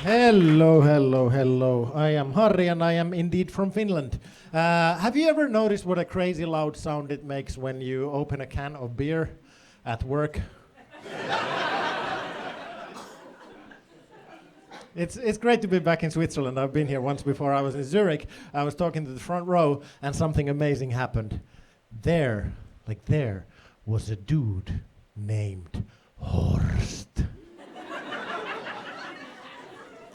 Hello, hello, hello. I am Harri and I am indeed from Finland. Have you ever noticed what a crazy loud sound it makes when you open a can of beer at work? It's great to be back in Switzerland. I've been here once before. I was in Zurich. I was talking to the front row and something amazing happened. There was a dude named Horst.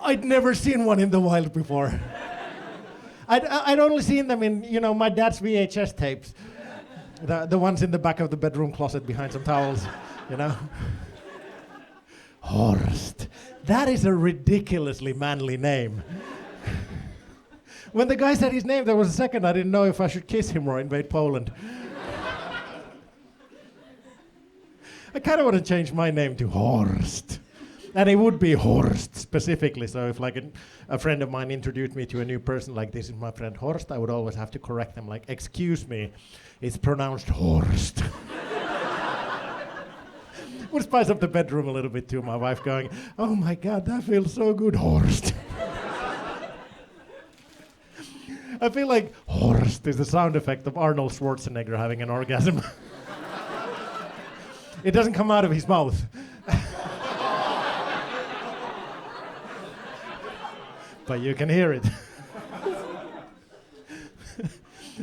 I'd never seen one in the wild before. I'd only seen them in, my dad's VHS tapes. The ones in the back of the bedroom closet behind some towels, Horst. That is a ridiculously manly name. When the guy said his name, there was a second I didn't know if I should kiss him or invade Poland. I kind of want to change my name to Horst. And it would be Horst specifically, so if a friend of mine introduced me to a new person like, this is my friend Horst, I would always have to correct them like, excuse me, it's pronounced Horst. Would spice up the bedroom a little bit too, my wife going, oh my God, that feels so good, Horst. I feel like Horst is the sound effect of Arnold Schwarzenegger having an orgasm. It doesn't come out of his mouth. But you can hear it.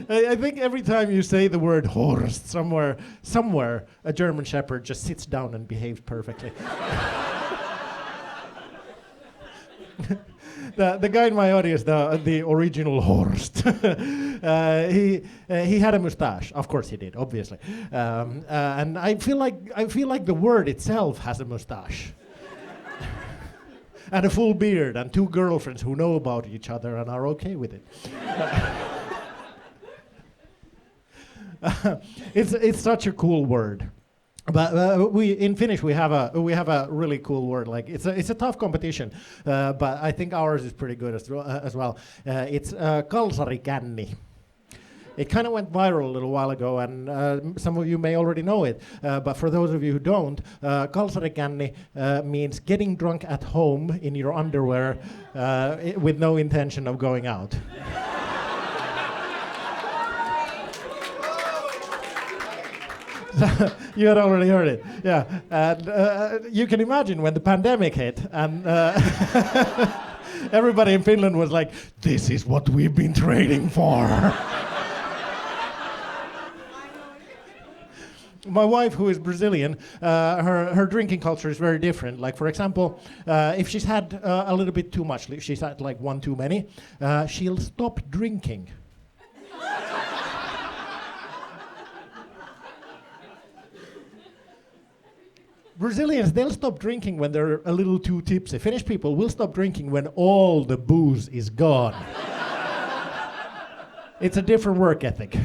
I think every time you say the word Horst, somewhere, a German Shepherd just sits down and behaves perfectly. The guy in my audience, the original Horst, he had a mustache. Of course he did, obviously. And I feel like the word itself has a mustache. And a full beard, and two girlfriends who know about each other and are okay with it. It's such a cool word. But we in Finnish we have a really cool word. Like it's a tough competition, but I think ours is pretty good as well. It's kalsarikänni. It kind of went viral a little while ago, and some of you may already know it. But for those of you who don't, kalsarikänni means getting drunk at home in your underwear with no intention of going out. You had already heard it, yeah. And you can imagine when the pandemic hit, and everybody in Finland was like, "This is what we've been training for." My wife, who is Brazilian, her drinking culture is very different. Like, for example, if she's had a little bit too much, she's had like one too many, she'll stop drinking. Brazilians, they'll stop drinking when they're a little too tipsy. Finnish people will stop drinking when all the booze is gone. It's a different work ethic.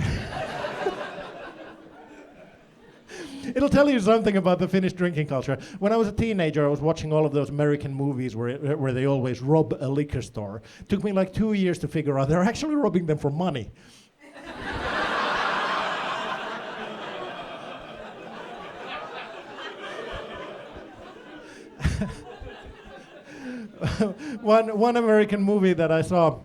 It'll tell you something about the Finnish drinking culture. When I was a teenager, I was watching all of those American movies where they always rob a liquor store. It took me like 2 years to figure out they're actually robbing them for money. One American movie that I saw,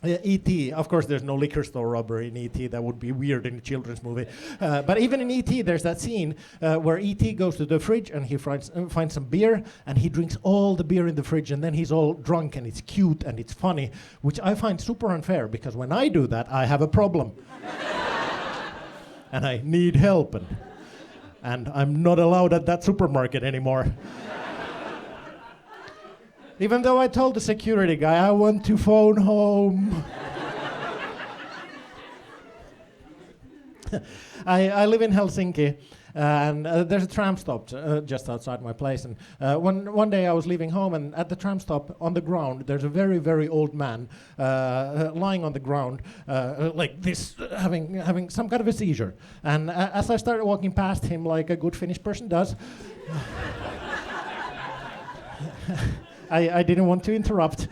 E.T., of course there's no liquor store robbery in E.T., that would be weird in a children's movie. But even in E.T. there's that scene where E.T. goes to the fridge and he finds some beer and he drinks all the beer in the fridge and then he's all drunk and it's cute and it's funny, which I find super unfair because when I do that I have a problem. And I need help and I'm not allowed at that supermarket anymore. Even though I told the security guy I want to phone home. I live in Helsinki, and there's a tram stop just outside my place. And one day I was leaving home, and at the tram stop on the ground, there's a very, very old man lying on the ground like this, having some kind of a seizure. And as I started walking past him, like a good Finnish person does, I didn't want to interrupt.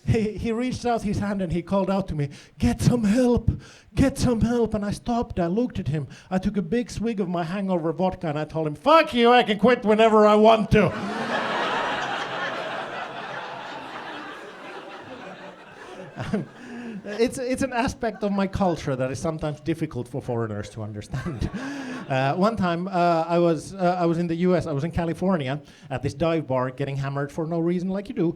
He reached out his hand and he called out to me, get some help, and I stopped, I looked at him, I took a big swig of my hangover vodka and I told him, fuck you, I can quit whenever I want to. it's an aspect of my culture that is sometimes difficult for foreigners to understand. One time I was in the U.S. I was in California at this dive bar getting hammered for no reason, like you do,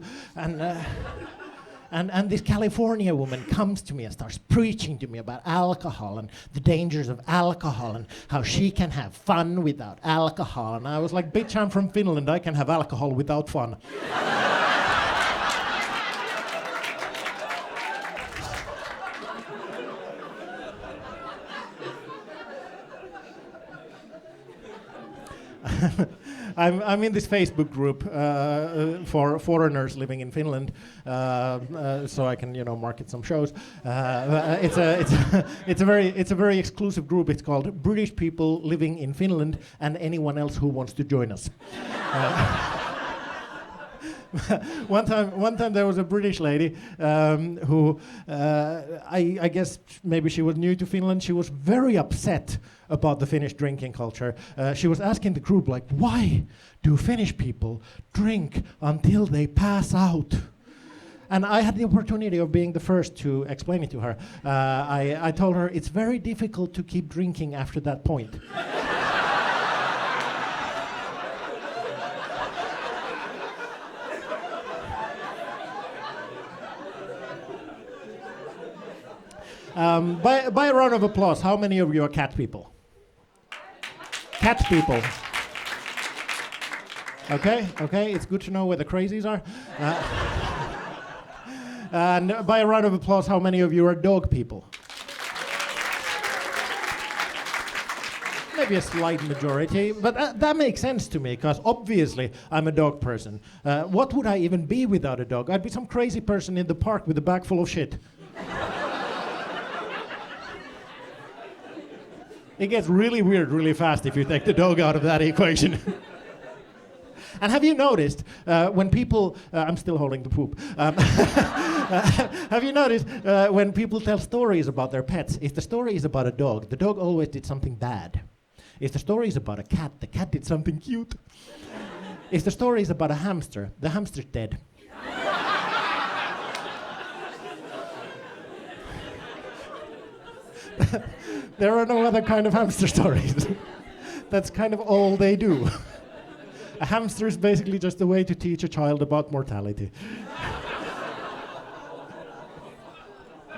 and this California woman comes to me and starts preaching to me about alcohol and the dangers of alcohol and how she can have fun without alcohol. And I was like, bitch, I'm from Finland, I can have alcohol without fun. I'm in this Facebook group for foreigners living in Finland, so I can market some shows. It's a very exclusive group. It's called British People Living in Finland and anyone else who wants to join us. One time there was a British lady who I guess maybe she was new to Finland. She was very upset about the Finnish drinking culture. She was asking the group, like, why do Finnish people drink until they pass out? And I had the opportunity of being the first to explain it to her. I told her it's very difficult to keep drinking after that point. By a round of applause, how many of you are cat people? Cat people. Okay, it's good to know where the crazies are. And by a round of applause, how many of you are dog people? Maybe a slight majority, but that makes sense to me, because obviously I'm a dog person. What would I even be without a dog? I'd be some crazy person in the park with a bag full of shit. It gets really weird really fast if you take the dog out of that equation. And have you noticed when people... I'm still holding the poop. Have you noticed when people tell stories about their pets, if the story is about a dog, the dog always did something bad. If the story is about a cat, the cat did something cute. If the story is about a hamster, the hamster's dead. There are no other kind of hamster stories. That's kind of all they do. A hamster is basically just a way to teach a child about mortality.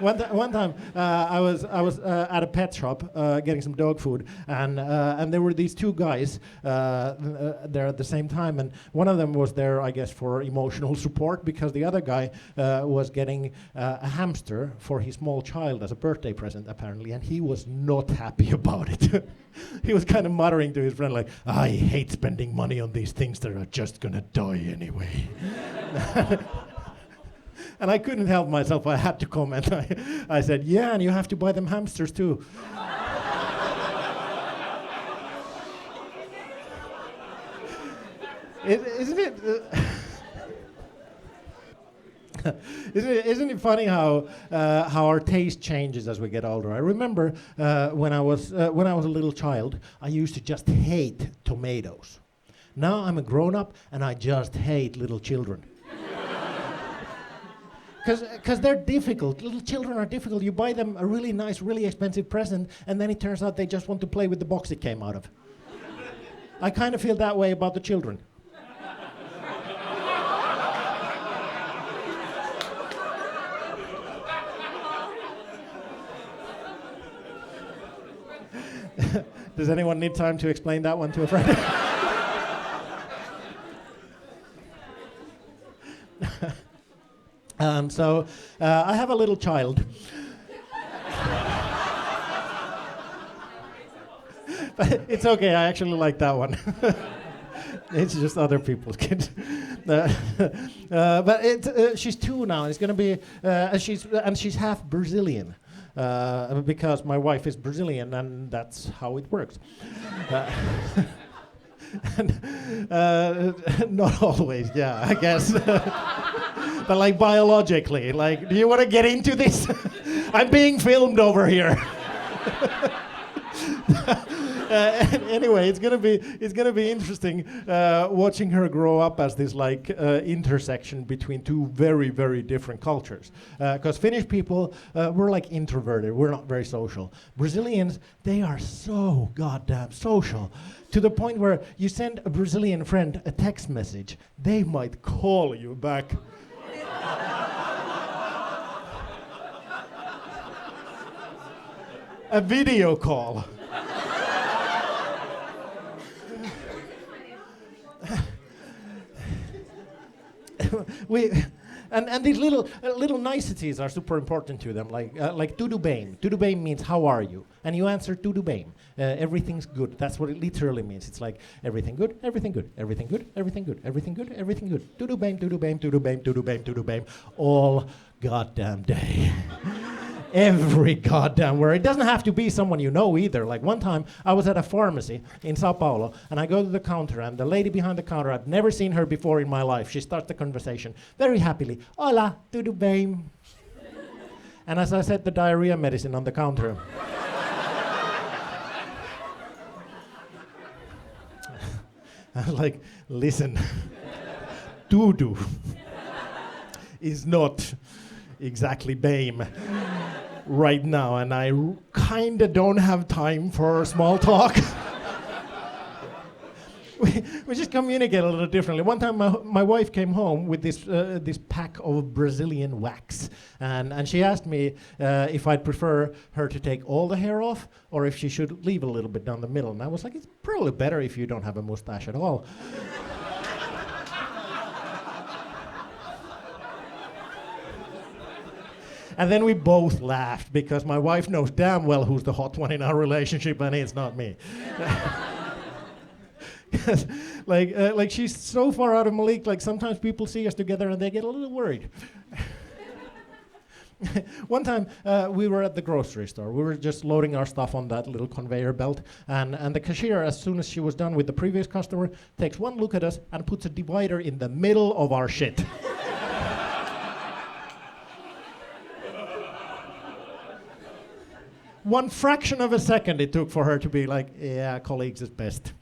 One time, I was at a pet shop getting some dog food, and there were these two guys there at the same time, and one of them was there, I guess, for emotional support, because the other guy was getting a hamster for his small child as a birthday present, apparently, and he was not happy about it. He was kind of muttering to his friend, like, I hate spending money on these things that are just gonna die anyway. And I couldn't help myself, I had to comment. I said, yeah, and you have to buy them hamsters too. Isn't it funny how our taste changes as we get older? I remember when I was a little child, I used to just hate tomatoes. Now I'm a grown-up and I just hate little children. Because they're difficult. Little children are difficult. You buy them a really nice, really expensive present, and then it turns out they just want to play with the box it came out of. I kind of feel that way about the children. Does anyone need time to explain that one to a friend? So I have a little child. But it's okay, I actually like that one. It's just other people's kids. But she's 2 now. It's going to be, she's half Brazilian. Because my wife is Brazilian, and that's how it works. Not always, yeah, I guess. But like biologically, like, do you want to get into this? I'm being filmed over here. Anyway, it's gonna be interesting watching her grow up as this like intersection between two very very different cultures. Because Finnish people, we're like introverted. We're not very social. Brazilians, they are so goddamn social, to the point where you send a Brazilian friend a text message, they might call you back. A video call. And these little niceties are super important to them, like tudo bem. Tudo bem means how are you, and you answer tudo bem. Everything's good. That's what it literally means. It's like everything good, everything good, everything good, everything good, everything good, everything good. Tudo bem, tudo bem, tudo bem, tudo bem, tudo bem, all goddamn day. Every goddamn word. It doesn't have to be someone you know either. Like one time, I was at a pharmacy in Sao Paulo, and I go to the counter, and the lady behind the counter, I've never seen her before in my life. She starts the conversation very happily. Hola, tudo bem? And as I said, the diarrhea medicine on the counter. I was like, listen, tudo is not exactly BAME right now, and I kinda don't have time for small talk. we just communicate a little differently. One time my wife came home with this pack of Brazilian wax, and she asked me if I'd prefer her to take all the hair off or if she should leave a little bit down the middle, and I was like, it's probably better if you don't have a mustache at all. And then we both laughed because my wife knows damn well who's the hot one in our relationship, and it's not me. like she's so far out of my league. Like sometimes people see us together and they get a little worried. One time we were at the grocery store. We were just loading our stuff on that little conveyor belt, and the cashier, as soon as she was done with the previous customer, takes one look at us and puts a divider in the middle of our shit. One fraction of a second it took for her to be like, yeah, colleagues is best.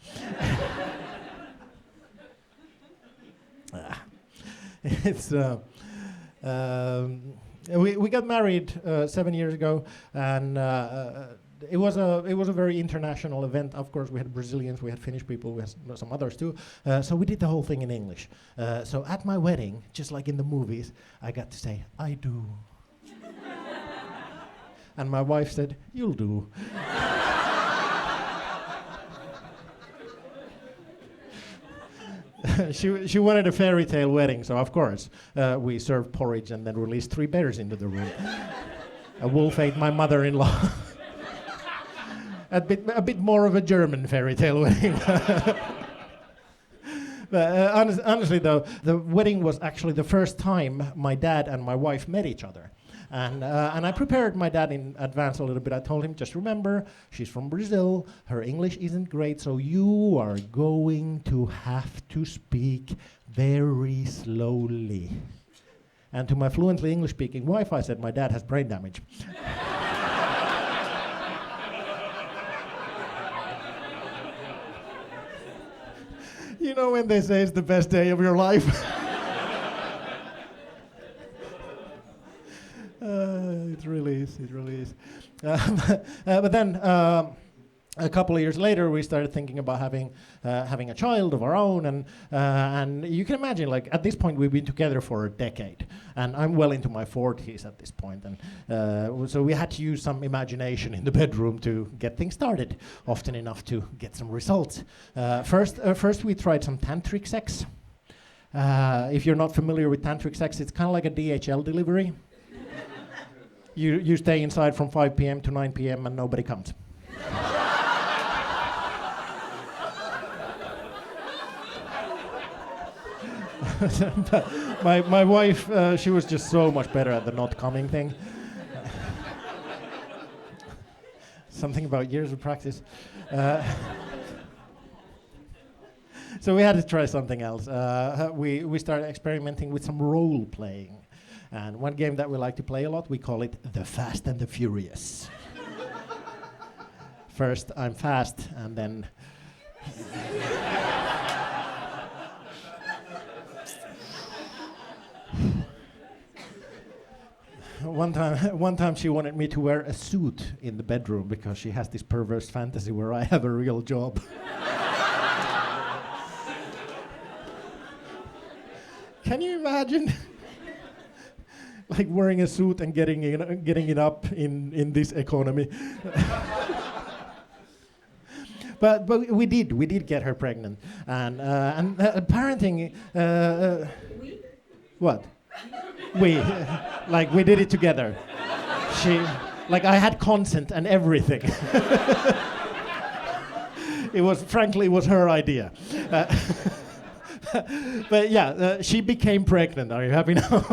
It's we got married 7 years ago, and it was a very international event. Of course, we had Brazilians, we had Finnish people, we had some others too. So we did the whole thing in English. So at my wedding, just like in the movies, I got to say, I do. And my wife said, you'll do. She wanted a fairy tale wedding, so of course we served porridge and then released 3 bears into the room. A wolf ate my mother-in-law. a bit more of a German fairy tale wedding. But honestly though, the wedding was actually the first time my dad and my wife met each other. And I prepared my dad in advance a little bit. I told him, just remember, she's from Brazil, her English isn't great, so you are going to have to speak very slowly. And to my fluently English-speaking wife, I said, my dad has brain damage. You know when they say it's the best day of your life? It really is. But then a couple of years later, we started thinking about having a child of our own, and you can imagine, like at this point, we've been together for a decade, and I'm well into my 40s at this point, and so we had to use some imagination in the bedroom to get things started, often enough to get some results. First, we tried some tantric sex. If you're not familiar with tantric sex, it's kind of like a DHL delivery. You stay inside from 5 p.m. to 9 p.m. and nobody comes. my wife, she was just so much better at the not coming thing. Something about years of practice. So we had to try something else. We started experimenting with some role playing. And one game that we like to play a lot, we call it The Fast and the Furious. First, I'm fast, and then. One time she wanted me to wear a suit in the bedroom because she has this perverse fantasy where I have a real job. Can you imagine? Like wearing a suit and getting it up in this economy. But we did get her pregnant, and parenting. What? We we did it together. I had consent and everything. It was her idea. But yeah, she became pregnant. Are you happy now?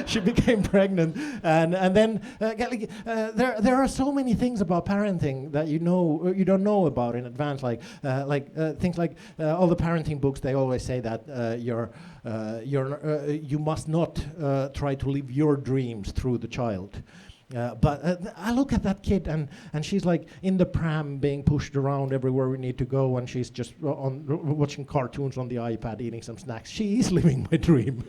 She became pregnant, and then there are so many things about parenting that you don't know about in advance, things like all the parenting books. They always say that you must not try to live your dreams through the child. But I look at that kid, and she's like in the pram being pushed around everywhere we need to go, and she's just watching cartoons on the iPad, eating some snacks. She is living my dream.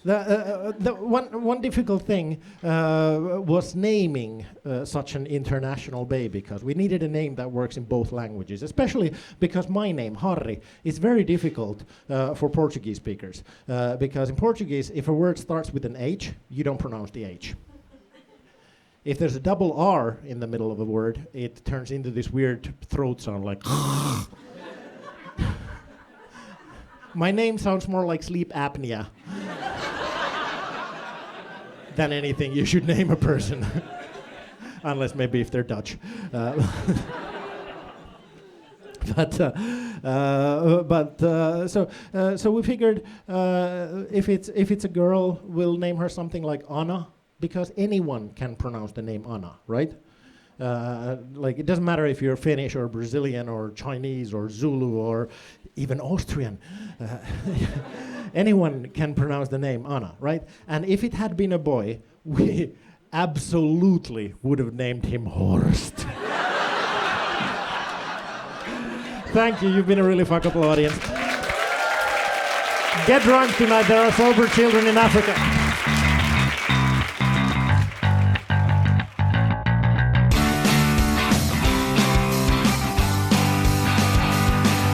The one difficult thing was naming such an international baby, because we needed a name that works in both languages, especially because my name, Harri, is very difficult for Portuguese speakers. Because in Portuguese, if a word starts with an H, you don't pronounce the H. If there's a double R in the middle of a word, it turns into this weird throat sound like... My name sounds more like sleep apnea than anything you should name a person. Unless maybe if they're Dutch. So we figured if it's a girl, we'll name her something like Anna, because anyone can pronounce the name Anna, right? It doesn't matter if you're Finnish or Brazilian or Chinese or Zulu or even Austrian. Anyone can pronounce the name Anna, right? And if it had been a boy, we absolutely would have named him Horst. Thank you, you've been a really fuckable audience. Get drunk tonight, there are sober children in Africa.